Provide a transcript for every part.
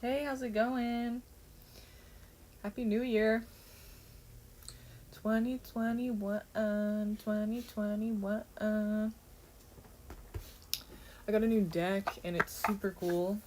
Hey, how's it going? Happy New Year. 2021, 2021. I got a new deck and it's super cool.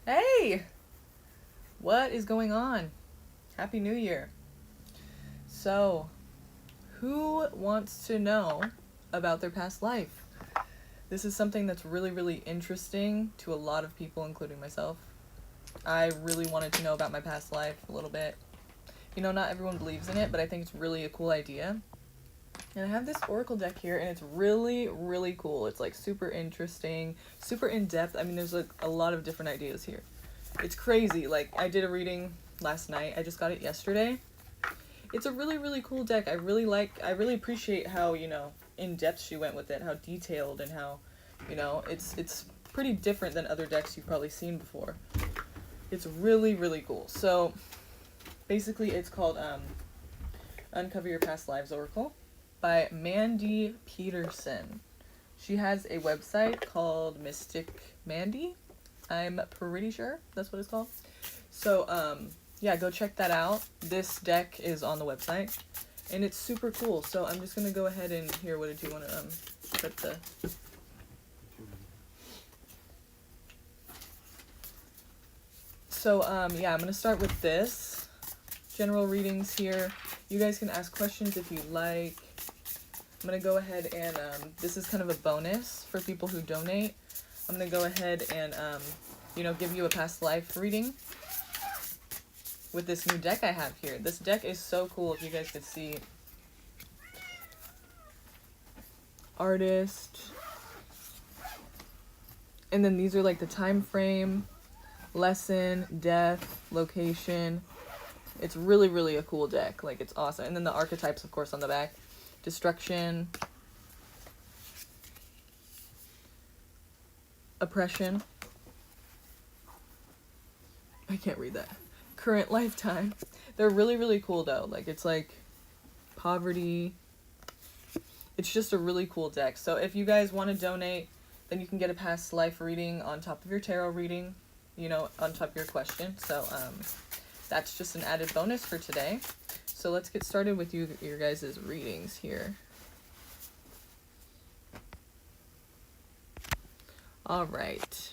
Hey! What is going on? Happy New Year. So, who wants to know about their past life? This is something that's really, really interesting to a lot of people, including myself. I really wanted to know about my past life a little bit. You know, not everyone believes in it, but I think it's really a cool idea. And I have this oracle deck here, and it's really, really cool. It's like super interesting, super in-depth. I mean, there's like a lot of different ideas here. It's crazy. Like, I did a reading last night. I just got it yesterday. It's a really, really cool deck. I really appreciate how, in-depth she went with it, how detailed, and how, it's pretty different than other decks you've probably seen before. It's really, really cool. So, basically, it's called Uncover Your Past Lives Oracle by Mandy Peterson. She has a website called Mystic Mandy. I'm pretty sure that's what it's called. So, yeah, go check that out. This deck is on the website, and it's super cool. So I'm just gonna go ahead and here. What did you want to put the? So yeah, I'm gonna start with this. General readings here. You guys can ask questions if you like. I'm gonna go ahead and this is kind of a bonus for people who donate. I'm going to go ahead and, give you a past life reading with this new deck I have here. This deck is so cool, if you guys could see. Artist. And then these are like the time frame, lesson, death, location. It's really, really a cool deck. Like, it's awesome. And then the archetypes, of course, on the back. Destruction. Oppression. I can't read that. Current lifetime. They're really, really cool, though. Like, it's like poverty. It's just a really cool deck. So if you guys want to donate, then you can get a past life reading on top of your tarot reading, on top of your question. So that's just an added bonus for today. So let's get started with your guys' readings here. All right.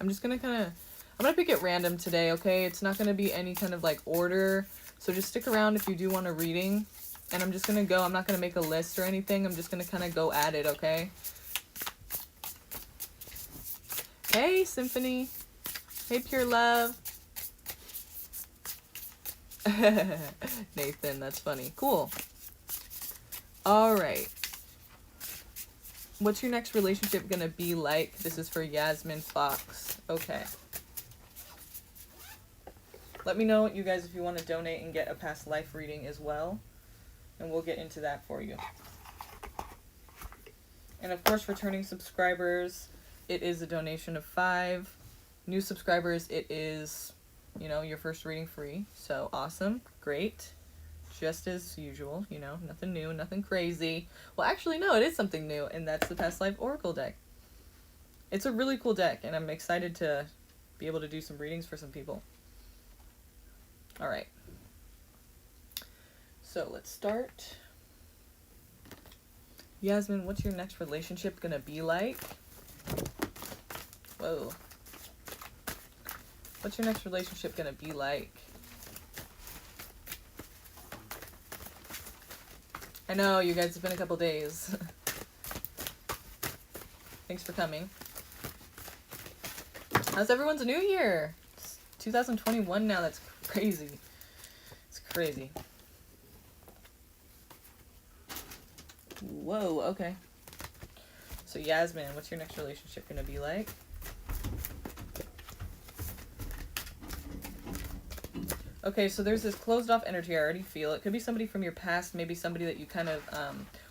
I'm gonna pick it random today, okay? It's not gonna be any kind of like order. So just stick around if you do want a reading. And I'm just gonna go, I'm not gonna make a list or anything. I'm just gonna kind of go at it, okay? Hey, Symphony. Hey, Pure Love. Nathan, that's funny. Cool. All right. What's your next relationship gonna be like? This is for Yasmin Fox. Okay. Let me know, you guys, if you want to donate and get a past life reading as well. And we'll get into that for you. And of course, returning subscribers, it is a donation of 5. New subscribers, it is, your first reading free. So awesome. Great. Just as usual, nothing new, nothing crazy. Well, actually, no, it is something new, and that's the Past Life Oracle deck. It's a really cool deck, and I'm excited to be able to do some readings for some people. All right. So let's start. Yasmin, what's your next relationship gonna be like? Whoa. What's your next relationship gonna be like? I know, you guys, it's been a couple days. Thanks for coming. How's everyone's new year? It's 2021 now, that's crazy. It's crazy. Whoa, okay. So Yasmin, what's your next relationship gonna be like? Okay, so there's this closed off energy I already feel. It could be somebody from your past, maybe somebody that you kind of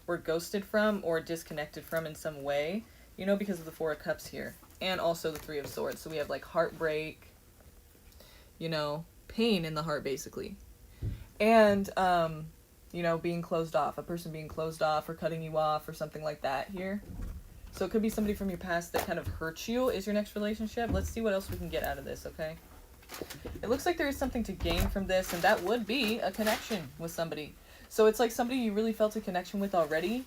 were ghosted from or disconnected from in some way, because of the 4 of Cups here. And also the 3 of Swords. So we have like heartbreak, pain in the heart basically. And, being closed off. A person being closed off or cutting you off or something like that here. So it could be somebody from your past that kind of hurts you is your next relationship. Let's see what else we can get out of this, okay? It looks like there is something to gain from this, and that would be a connection with somebody. So it's like somebody you really felt a connection with already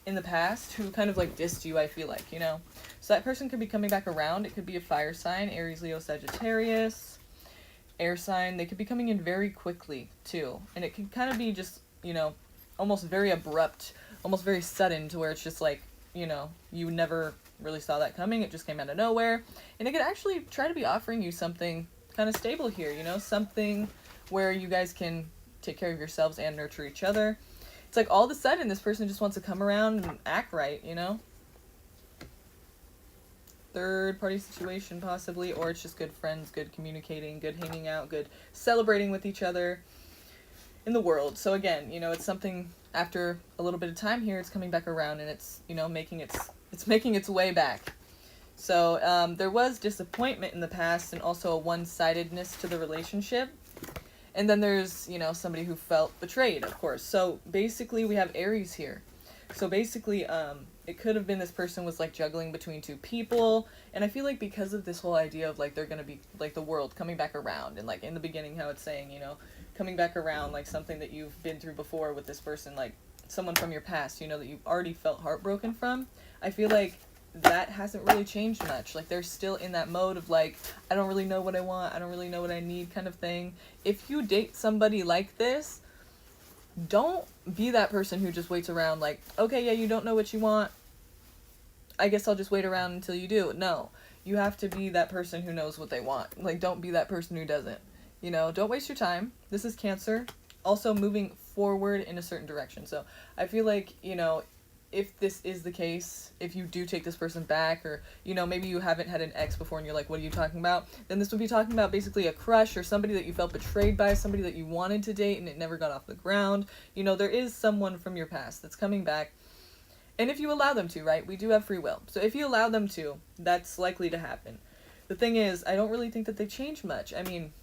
in the past who kind of like dissed you, I feel like, So that person could be coming back around. It could be a fire sign, Aries, Leo, Sagittarius, air sign. They could be coming in very quickly, too. And it could kind of be just, almost very abrupt, almost very sudden to where it's just like, you never really saw that coming. It just came out of nowhere. And it could actually try to be offering you something kind of stable here, something where you guys can take care of yourselves and nurture each other. It's like all of a sudden this person just wants to come around and act right, Third party situation possibly, or it's just good friends, good communicating, good hanging out, good celebrating with each other in the world. So again, it's something after a little bit of time here, it's coming back around and it's, making its way back. So there was disappointment in the past and also a one-sidedness to the relationship. And then there's, somebody who felt betrayed, of course. So basically we have Aries here. So basically it could have been this person was like juggling between 2 people. And I feel like because of this whole idea of like they're going to be like the world coming back around. And like in the beginning how it's saying, coming back around like something that you've been through before with this person, like someone from your past, that you've already felt heartbroken from. I feel like that hasn't really changed much. Like they're still in that mode of like, I don't really know what I want, I don't really know what I need kind of thing. If you date somebody like this, don't be that person who just waits around like, okay, yeah, you don't know what you want, I guess I'll just wait around until you do. No, you have to be that person who knows what they want. Like, don't be that person who doesn't. You know, don't waste your time. This is Cancer. Also moving forward in a certain direction. So I feel like, you know, if this is the case, if you do take this person back, or, you know, maybe you haven't had an ex before and you're like, what are you talking about? Then this would be talking about basically a crush or somebody that you felt betrayed by, somebody that you wanted to date and it never got off the ground. You know, there is someone from your past that's coming back. And if you allow them to, right? We do have free will. So if you allow them to, that's likely to happen. The thing is, I don't really think that they change much. I mean,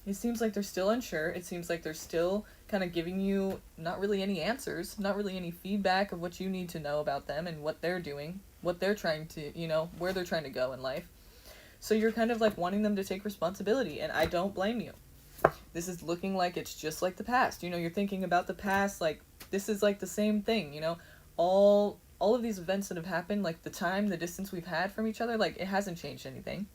it seems like they're still unsure. It seems like they're still kind of giving you not really any answers, not really any feedback of what you need to know about them and what they're doing, what they're trying to, you know, where they're trying to go in life. So you're kind of like wanting them to take responsibility, and I don't blame you. This is looking like it's just like the past. You know, you're thinking about the past, like this is like the same thing, you know. All of these events that have happened, like the time, the distance we've had from each other, like it hasn't changed anything.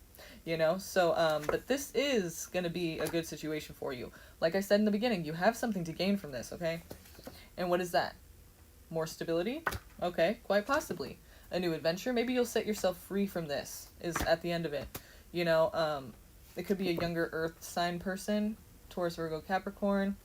You know, so, but this is going to be a good situation for you. Like I said in the beginning, you have something to gain from this, okay? And what is that? More stability? Okay, quite possibly. A new adventure? Maybe you'll set yourself free from this, is at the end of it. You know, it could be a younger earth sign person, Taurus, Virgo, Capricorn.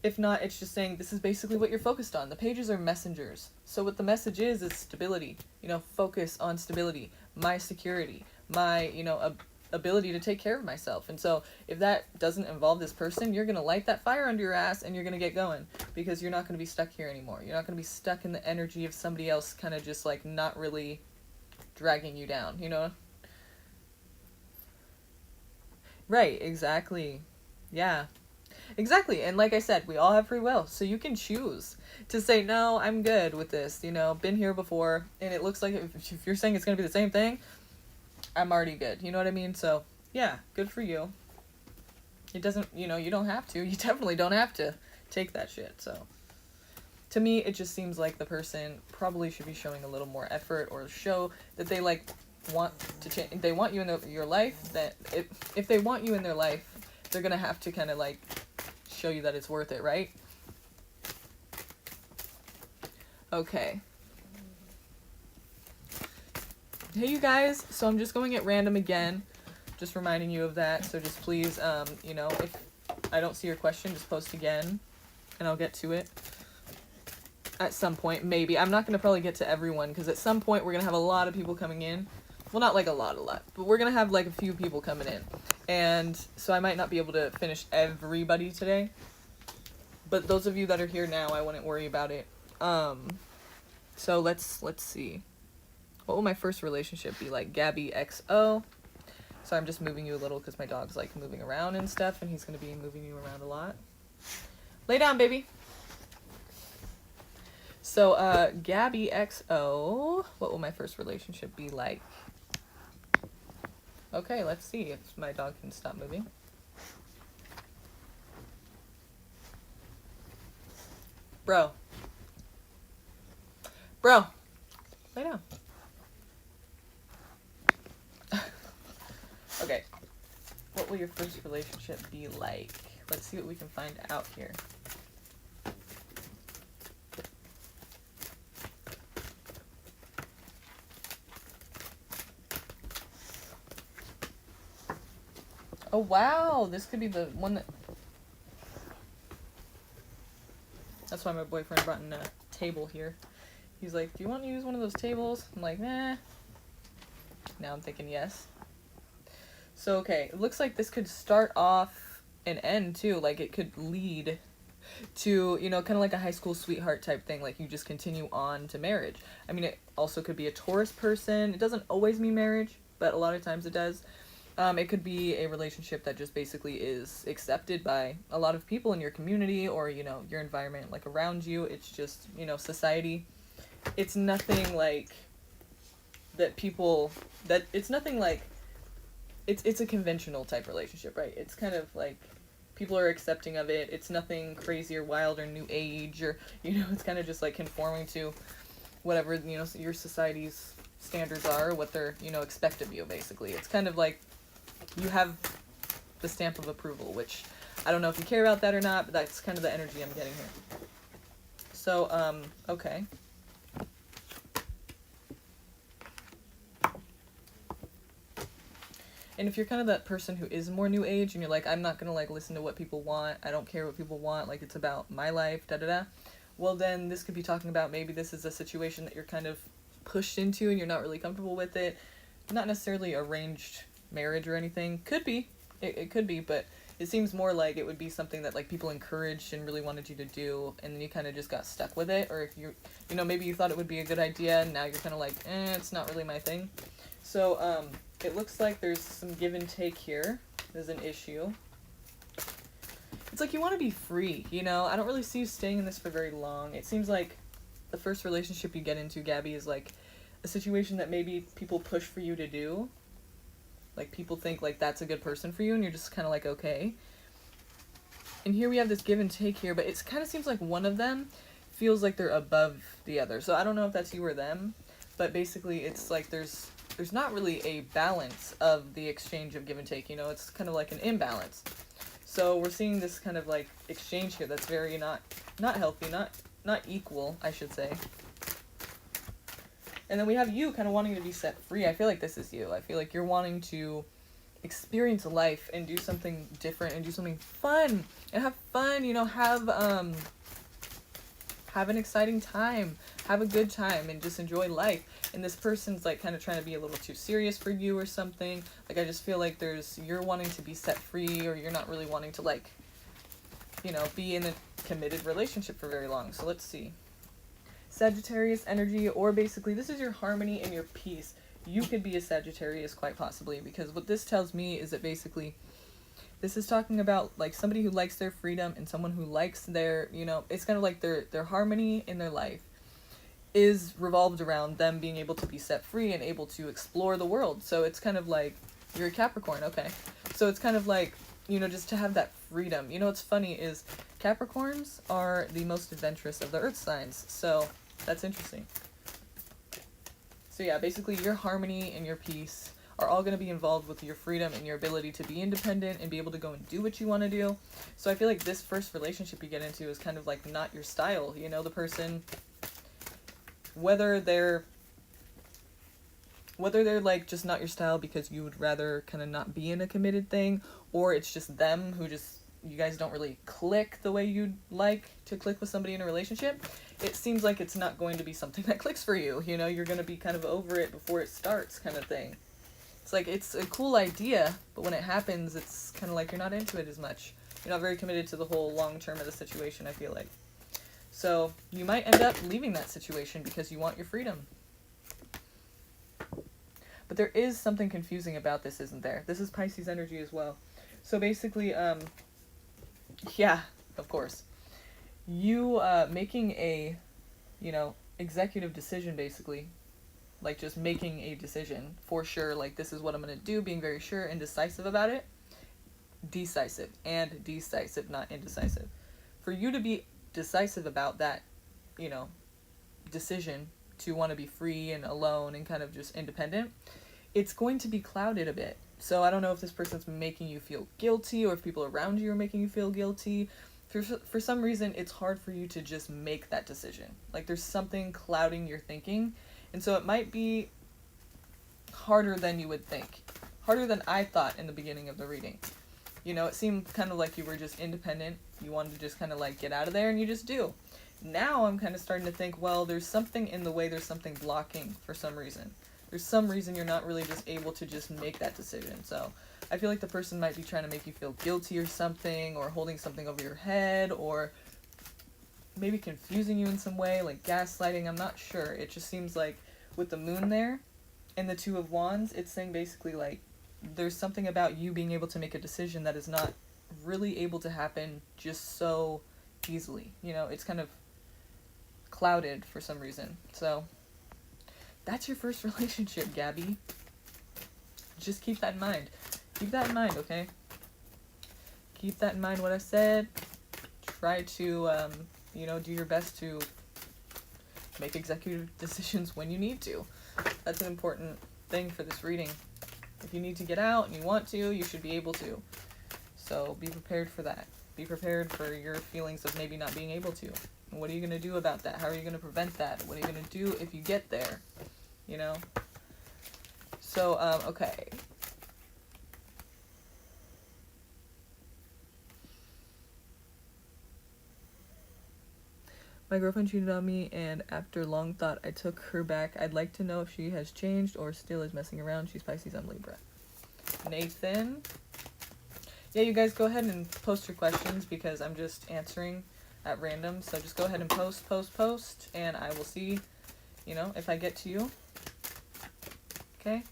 If not, it's just saying this is basically what you're focused on. The pages are messengers. So what the message is stability. You know, focus on stability. My security. My, you know, ability to take care of myself. And so if that doesn't involve this person, you're going to light that fire under your ass and you're going to get going, because you're not going to be stuck here anymore. You're not going to be stuck in the energy of somebody else kind of just like not really dragging you down, you know? Right, exactly. Yeah. Exactly. And like I said, we all have free will. So you can choose to say, no, I'm good with this. You know, been here before. And it looks like if you're saying it's going to be the same thing, I'm already good. You know what I mean? So, yeah, good for you. It doesn't, you know, you don't have to. You definitely don't have to take that shit. So, to me, it just seems like the person probably should be showing a little more effort, or show that they, like, want to change. They want you in your life. That if they want you in their life, they're going to have to kind of, like, show you that it's worth it, right? Okay. Hey, you guys. So I'm just going at random again. Just reminding you of that. So just please, you know, if I don't see your question, just post again. And I'll get to it. At some point, maybe. I'm not going to probably get to everyone, because at some point we're going to have a lot of people coming in. Well, not like a lot. But we're going to have like a few people coming in. And so I might not be able to finish everybody today. But those of you that are here now, I wouldn't worry about it. So let's see. What will my first relationship be like? Gabby XO. So I'm just moving you a little because my dog's like moving around and stuff, and he's going to be moving you around a lot. Lay down, baby. So, Gabby XO. What will my first relationship be like? Okay, let's see if my dog can stop moving. Bro. Lay down. Okay. What will your first relationship be like? Let's see what we can find out here. Oh, wow. This could be the one that... That's why my boyfriend brought in a table here. He's like, do you want to use one of those tables? I'm like, nah. Now I'm thinking yes. So, okay. It looks like this could start off and end, too. Like, it could lead to, you know, kind of like a high school sweetheart type thing. Like, you just continue on to marriage. I mean, it also could be a Taurus person. It doesn't always mean marriage, but a lot of times it does. It could be a relationship that just basically is accepted by a lot of people in your community, or, you know, your environment, like, around you. It's just, you know, society. It's nothing like that people, that, it's nothing like, it's a conventional type relationship, right? It's kind of like, people are accepting of it. It's nothing crazy or wild or new age, or, you know, it's kind of just like conforming to whatever, you know, your society's standards are, what they're, you know, expect of you, basically. It's kind of like, you have the stamp of approval, which I don't know if you care about that or not, but that's kind of the energy I'm getting here. So, okay. And if you're kind of that person who is more new age and you're like, I'm not going to like listen to what people want, I don't care what people want, like it's about my life, da da da, well then this could be talking about maybe this is a situation that you're kind of pushed into and you're not really comfortable with it. Not necessarily arranged marriage or anything. Could be. It could be, but it seems more like it would be something that like people encouraged and really wanted you to do, and then you kind of just got stuck with it. Or if you know, maybe you thought it would be a good idea and now you're kind of like, it's not really my thing. So it looks like there's some give and take here. There's an issue. It's like you want to be free, you know? I don't really see you staying in this for very long. It seems like the first relationship you get into, Gabby, is like a situation that maybe people push for you to do. Like people think like that's a good person for you and you're just kind of like, okay. And here we have this give and take here, but it kind of seems like one of them feels like they're above the other. So I don't know if that's you or them, but basically it's like there's not really a balance of the exchange of give and take, you know? It's kind of like an imbalance. So we're seeing this kind of like exchange here that's very not healthy, not equal, I should say. And then we have you kind of wanting to be set free. I feel like this is you. I feel like you're wanting to experience life and do something different and do something fun and have fun, you know, have an exciting time, have a good time and just enjoy life. And this person's like kind of trying to be a little too serious for you or something. Like I just feel like you're wanting to be set free, or you're not really wanting to like, you know, be in a committed relationship for very long. So let's see. Sagittarius energy, or basically this is your harmony and your peace. You could be a Sagittarius quite possibly, because what this tells me is that basically this is talking about like somebody who likes their freedom and someone who likes their, you know, it's kind of like their harmony in their life is revolved around them being able to be set free and able to explore the world. So it's kind of like, you're a Capricorn, okay. So it's kind of like, you know, just to have that freedom. You know what's funny is Capricorns are the most adventurous of the earth signs. So that's interesting. So yeah, basically your harmony and your peace are all going to be involved with your freedom and your ability to be independent and be able to go and do what you want to do. So I feel like this first relationship you get into is kind of like not your style. You know, the person, whether they're like just not your style because you would rather kind of not be in a committed thing, or it's just them who just, you guys don't really click the way you'd like to click with somebody in a relationship, it seems like it's not going to be something that clicks for you. You know, you're going to be kind of over it before it starts kind of thing. It's like, it's a cool idea, but when it happens, it's kind of like you're not into it as much. You're not very committed to the whole long term of the situation, I feel like. So you might end up leaving that situation because you want your freedom. But there is something confusing about this, isn't there? This is Pisces energy as well. So basically, yeah, of course. You making a, you know, executive decision, basically. Like just making a decision for sure, like this is what I'm going to do, being very sure and decisive about it. Decisive, not indecisive. For you to be decisive about that, you know, decision to want to be free and alone and kind of just independent, it's going to be clouded a bit. So I don't know if this person's making you feel guilty or if people around you are making you feel guilty. For some reason, it's hard for you to just make that decision. Like there's something clouding your thinking. And so it might be harder than you would think. Harder than I thought in the beginning of the reading. You know, it seemed kind of like you were just independent. You wanted to just kind of like get out of there, and you just do. Now I'm kind of starting to think, well, there's something in the way, there's something blocking for some reason. There's some reason you're not really just able to just make that decision. So I feel like the person might be trying to make you feel guilty or something, or holding something over your head, or maybe confusing you in some way, like gaslighting. I'm not sure. It just seems like with the moon there and the Two of Wands, it's saying basically like there's something about you being able to make a decision that is not really able to happen just so easily. You know, it's kind of clouded for some reason. So that's your first relationship, Gabby. Just keep that in mind. Keep that in mind, okay? Keep that in mind, what I said. Try to, you know, do your best to make executive decisions when you need to. That's an important thing for this reading. If you need to get out and you want to, you should be able to. So be prepared for that. Be prepared for your feelings of maybe not being able to. And what are you going to do about that? How are you going to prevent that? What are you going to do if you get there? You know? So, okay. My girlfriend cheated on me, and after long thought, I took her back. I'd like to know if she has changed or still is messing around. She's Pisces, I'm Libra. Nathan. Yeah, you guys go ahead and post your questions because I'm just answering at random. So just go ahead and post, and I will see, if I get to you. Okay?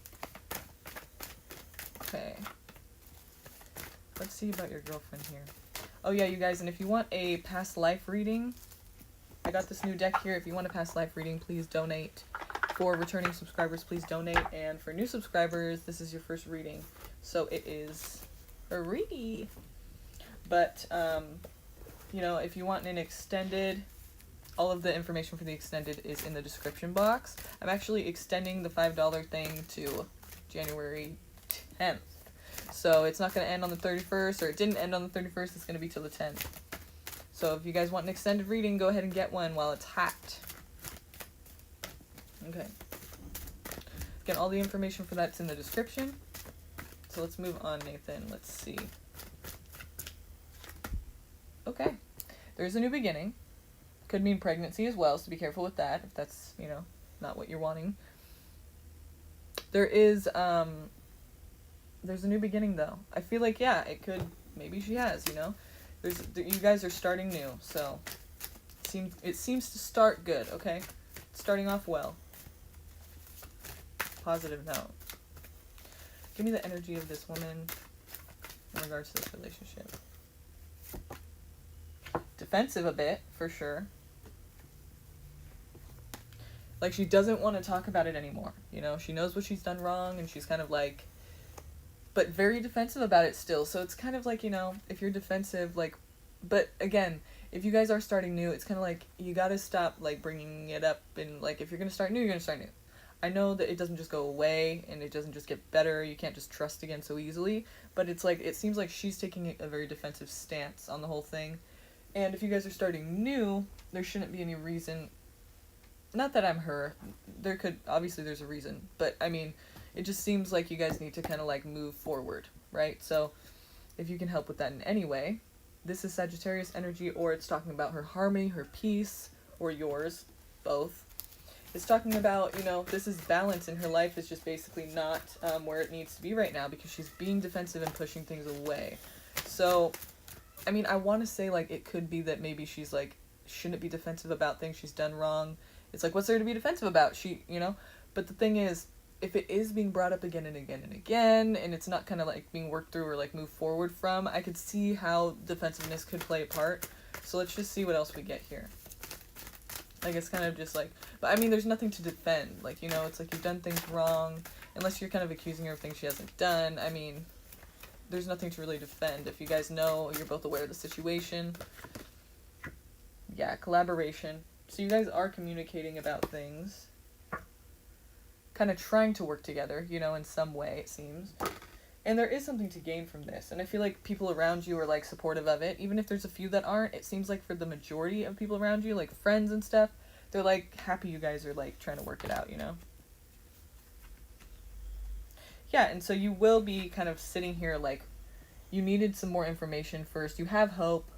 Okay. Let's see about your girlfriend here. Oh yeah, you guys, and if you want a past life reading, I got this new deck here. If you want a past life reading, please donate. For returning subscribers, please donate. And for new subscribers, this is your first reading. So it is free. But, if you want an extended, all of the information for the extended is in the description box. I'm actually extending the $5 thing to January 10th. So it's not going to end on the 31st, or it didn't end on the 31st. It's going to be till the 10th. So if you guys want an extended reading, go ahead and get one while it's hot. Okay. Again, all the information for that's in the description. So let's move on, Nathan. Let's see. Okay. There's a new beginning. Could mean pregnancy as well, so be careful with that if that's, not what you're wanting. There's a new beginning, though. I feel like, yeah, it could, maybe she has, you guys are starting new, so it seems to start good, okay? It's starting off well. Positive note. Give me the energy of this woman in regards to this relationship. Defensive a bit, for sure. Like, she doesn't want to talk about it anymore, She knows what she's done wrong, and she's kind of like, but very defensive about it still. So it's kind of like, if you're defensive, like, but again, if you guys are starting new, it's kind of like, you gotta stop, like, bringing it up, and, like, if you're gonna start new, you're gonna start new. I know that it doesn't just go away, and it doesn't just get better, you can't just trust again so easily, but it's like, it seems like she's taking a very defensive stance on the whole thing, and if you guys are starting new, there shouldn't be any reason, not that I'm her, obviously there's a reason, but, I mean, it just seems like you guys need to kind of, like, move forward, right? So, if you can help with that in any way, this is Sagittarius energy, or it's talking about her harmony, her peace, or yours, both. It's talking about, this is balance in her life is just basically not where it needs to be right now because she's being defensive and pushing things away. So, I mean, I want to say, like, it could be that maybe she's, like, shouldn't be defensive about things she's done wrong. It's like, what's there to be defensive about? But the thing is, if it is being brought up again and again and again, and it's not kind of, like, being worked through or, like, moved forward from, I could see how defensiveness could play a part. So let's just see what else we get here. Like, it's kind of just, like, but, I mean, there's nothing to defend. Like, it's like you've done things wrong, unless you're kind of accusing her of things she hasn't done. I mean, there's nothing to really defend. If you guys know, you're both aware of the situation. Yeah, collaboration. So you guys are communicating about things. Kind of trying to work together, in some way, it seems. And there is something to gain from this. And I feel like people around you are, like, supportive of it. Even if there's a few that aren't, it seems like for the majority of people around you, like, friends and stuff, they're, like, happy you guys are, like, trying to work it out, Yeah, and so you will be kind of sitting here, like, you needed some more information first. You have hope.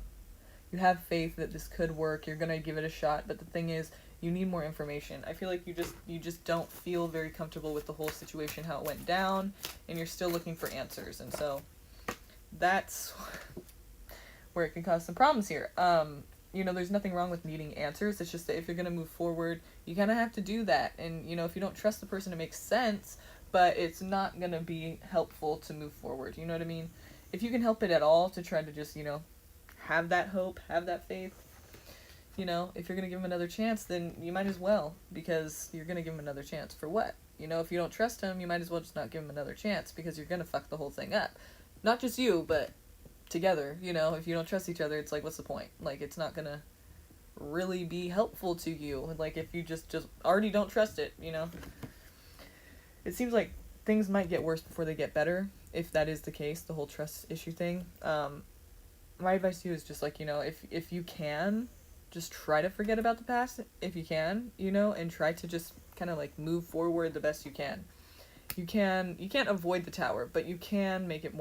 You have faith that this could work. You're going to give it a shot. But the thing is, you need more information. I feel like you just don't feel very comfortable with the whole situation, how it went down, and you're still looking for answers. And so that's where it can cause some problems here. There's nothing wrong with needing answers. It's just that if you're going to move forward, you kind of have to do that. And, if you don't trust the person, it makes sense, but it's not going to be helpful to move forward. You know what I mean? If you can help it at all to try to just, have that hope, have that faith, if you're going to give him another chance, then you might as well, because you're going to give him another chance for what? If you don't trust him, you might as well just not give him another chance, because you're going to fuck the whole thing up. Not just you, but together, if you don't trust each other, it's like, what's the point? Like, it's not going to really be helpful to you, like, if you just already don't trust it, It seems like things might get worse before they get better, if that is the case, the whole trust issue thing. My advice to you is just, like, if you can, just try to forget about the past if you can, and try to just kind of, like, move forward the best you can. You can't avoid the tower, but you can make it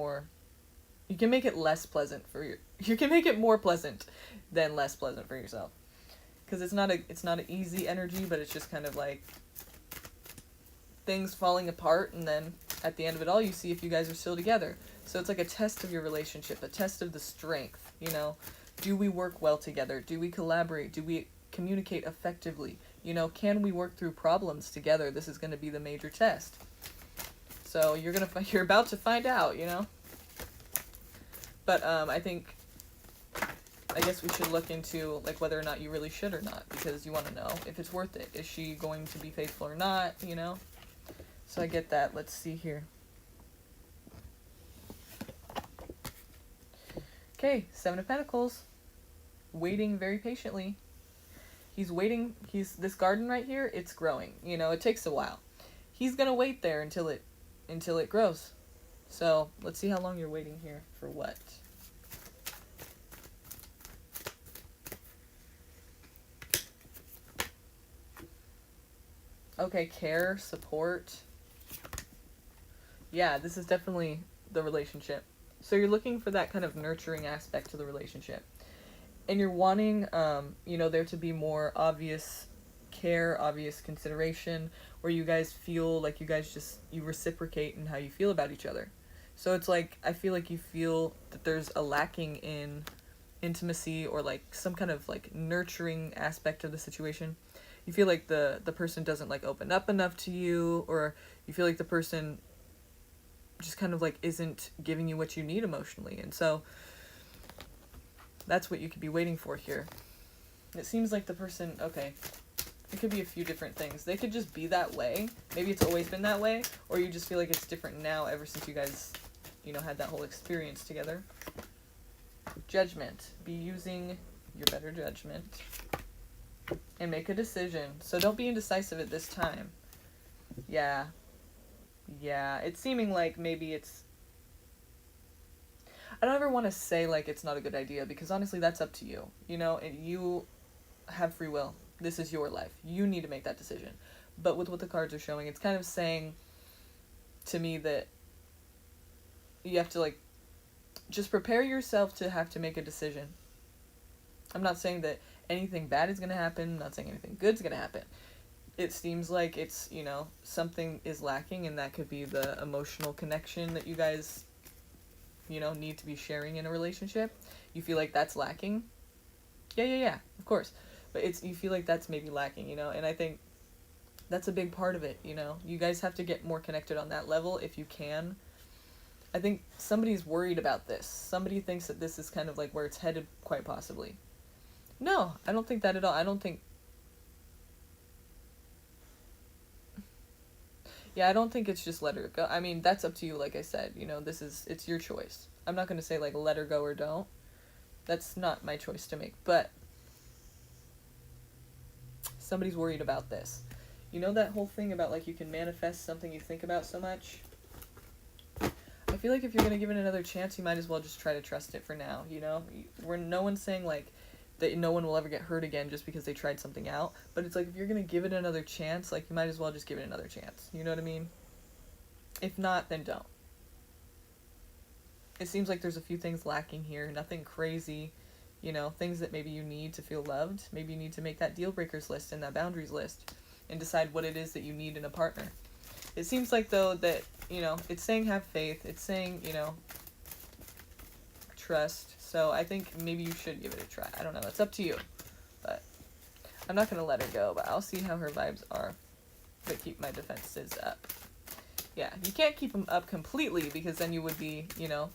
less pleasant you can make it more pleasant than less pleasant for yourself. because it's not an easy energy, but it's just kind of like things falling apart, and then at the end of it all, you see if you guys are still together. So it's like a test of your relationship, a test of the strength, you know. Do we work well together? Do we collaborate? Do we communicate effectively? You know, can we work through problems together? This is going to be the major test. So you're about to find out, you know. But I guess we should look into like whether or not you really should or not, because you want to know if it's worth it. Is she going to be faithful or not, you know? So I get that. Let's see here. Okay, Seven of Pentacles. Waiting very patiently. He's waiting. This garden right here, it's growing. You know, it takes a while. He's going to wait there until it grows. So, let's see how long you're waiting here for what. Okay, care, support. Yeah, this is definitely the relationship. So you're looking for that kind of nurturing aspect to the relationship. And you're wanting, you know, there to be more obvious care, obvious consideration, where you guys feel like you reciprocate in how you feel about each other. So it's like, I feel like you feel that there's a lacking in intimacy or like some kind of like nurturing aspect of the situation. You feel like the person doesn't like open up enough to you, or you feel like the person just kind of like isn't giving you what you need emotionally. And so that's what you could be waiting for here. It seems like the person, okay, it could be a few different things. They could just be that way. Maybe it's always been that way, or you just feel like it's different now ever since you guys, you know, had that whole experience together. Judgment. Be using your better judgment and make a decision. So don't be indecisive at this time. Yeah. Yeah, it's seeming like maybe it's... I don't ever want to say like it's not a good idea, because honestly that's up to you, you know, and you have free will. This is your life. You need to make that decision. But with what the cards are showing, it's kind of saying to me that you have to like just prepare yourself to have to make a decision. I'm not saying that anything bad is going to happen. I'm not saying anything good is going to happen. It seems like it's, you know, something is lacking, and that could be the emotional connection that you guys, you know, need to be sharing in a relationship. You feel like that's lacking. Yeah, of course. But you feel like that's maybe lacking, you know, and I think that's a big part of it, you know. You guys have to get more connected on that level if you can. I think somebody's worried about this. Somebody thinks that this is kind of like where it's headed, quite possibly. No, I don't think that at all. I don't think it's just let her go. I mean, that's up to you, like I said. You know, it's your choice. I'm not going to say, like, let her go or don't. That's not my choice to make. But somebody's worried about this. You know that whole thing about, like, you can manifest something you think about so much? I feel like if you're going to give it another chance, you might as well just try to trust it for now, you know? No one's saying, like, that no one will ever get hurt again just because they tried something out. But it's like, if you're going to give it another chance, like, you might as well just give it another chance. You know what I mean? If not, then don't. It seems like there's a few things lacking here. Nothing crazy. You know, things that maybe you need to feel loved. Maybe you need to make that deal breakers list and that boundaries list and decide what it is that you need in a partner. It seems like, though, that, you know, it's saying have faith. It's saying, you know, trust. So I think maybe you should give it a try. I don't know. It's up to you. But I'm not going to let her go, but I'll see how her vibes are. But keep my defenses up. Yeah, you can't keep them up completely, because then you would be, you know,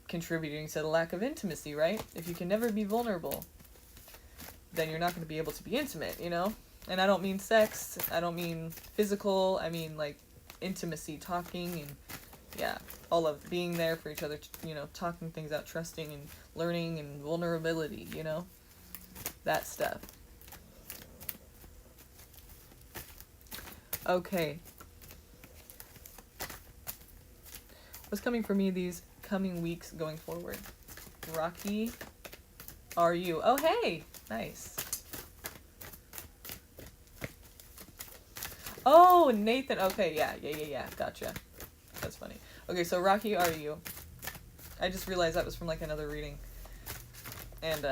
contributing to the lack of intimacy, right? If you can never be vulnerable, then you're not going to be able to be intimate, you know? And I don't mean sex. I don't mean physical. I mean, like, intimacy, talking, and yeah, all of being there for each other, you know, talking things out, trusting and learning and vulnerability, you know, that stuff. Okay. What's coming for me these coming weeks going forward? Rocky, are you? Oh, hey, nice. Oh, Nathan. Okay, yeah. Gotcha. That's funny. Okay, so Rocky, are you? I just realized that was from like another reading. And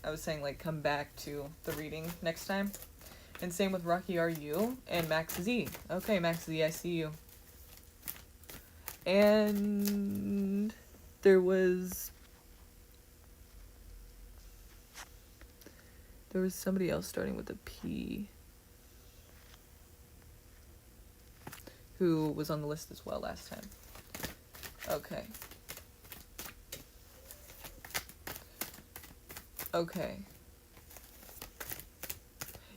I was saying, like, come back to the reading next time. And same with Rocky Are You and Max Z. Okay, Max Z, I see you. And there was somebody else starting with a P who was on the list as well last time. Okay. Okay.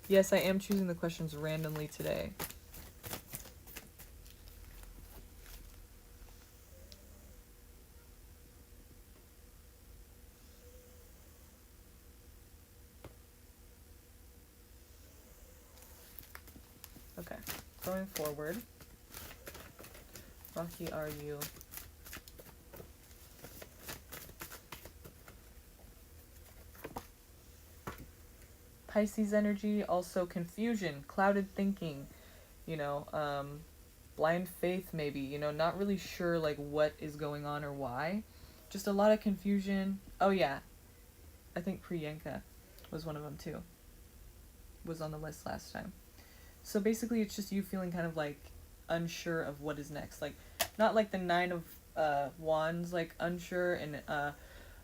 Yes, I am choosing the questions randomly today. Okay, going forward. Rocky, are you? Pisces energy, also confusion, clouded thinking, you know, blind faith maybe, you know, not really sure like what is going on or why. Just a lot of confusion. Oh yeah, I think Priyanka was one of them too. Was on the list last time. So basically it's just you feeling kind of like unsure of what is next. Like, not like the 9 of Wands, like unsure and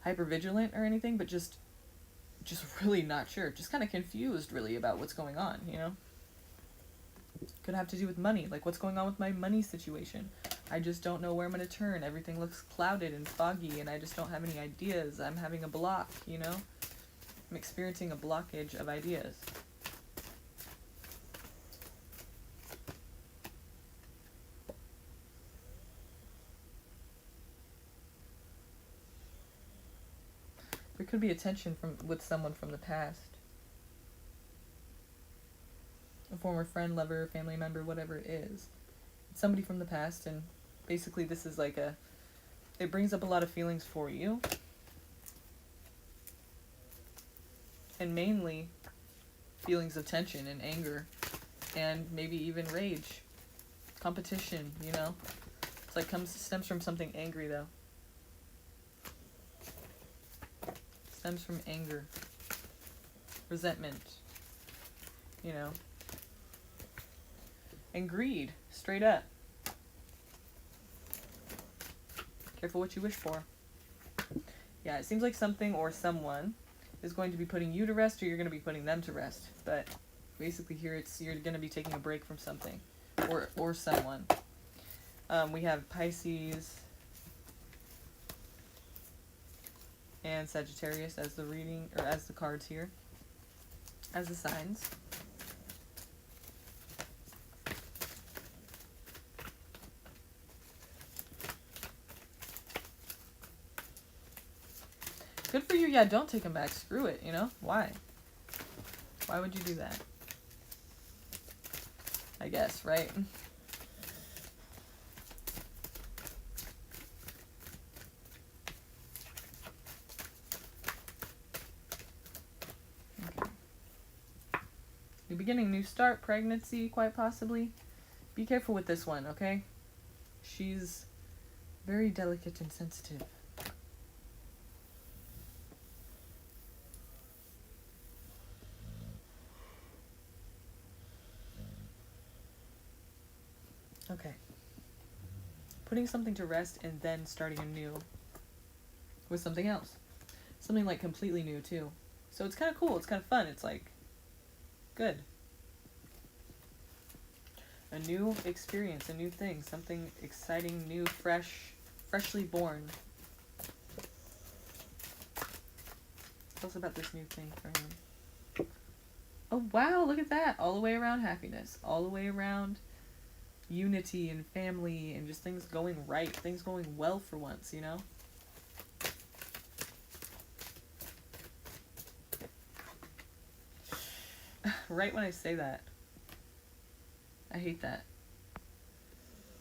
hypervigilant or anything, but just really not sure. Just kind of confused really about what's going on, you know? Could have to do with money. Like, what's going on with my money situation? I just don't know where I'm going to turn. Everything looks clouded and foggy and I just don't have any ideas. I'm having a block, you know? I'm experiencing a blockage of ideas. There could be a tension with someone from the past. A former friend, lover, family member, whatever it is. It's somebody from the past, and basically this is like it brings up a lot of feelings for you. And mainly feelings of tension and anger, and maybe even rage. Competition, you know? It's like stems from something angry though. Stems from anger, resentment, you know, and greed, straight up. Careful what you wish for. Yeah, it seems like something or someone is going to be putting you to rest, or you're going to be putting them to rest. But basically here you're going to be taking a break from something or someone. We have Pisces and Sagittarius as the reading, or as the cards here, as the signs. Good for you. Yeah, don't take them back. Screw it, you know? Why? Why would you do that? I guess, right? New beginning, new start, pregnancy, quite possibly. Be careful with this one, okay? She's very delicate and sensitive. Okay. Putting something to rest and then starting anew with something else. Something like completely new too. So it's kind of cool. It's kind of fun. It's like good. A new experience, a new thing, something exciting, new, freshly born. Tell us about this new thing for him. Oh wow, look at that. All the way around happiness. All the way around unity and family and just things going right. Things going well for once, you know? Right when I say that. I hate that.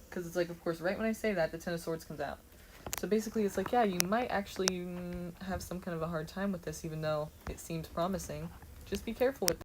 Because it's like, of course, right when I say that, the Ten of Swords comes out. So basically, it's like, yeah, you might actually have some kind of a hard time with this, even though it seems promising. Just be careful with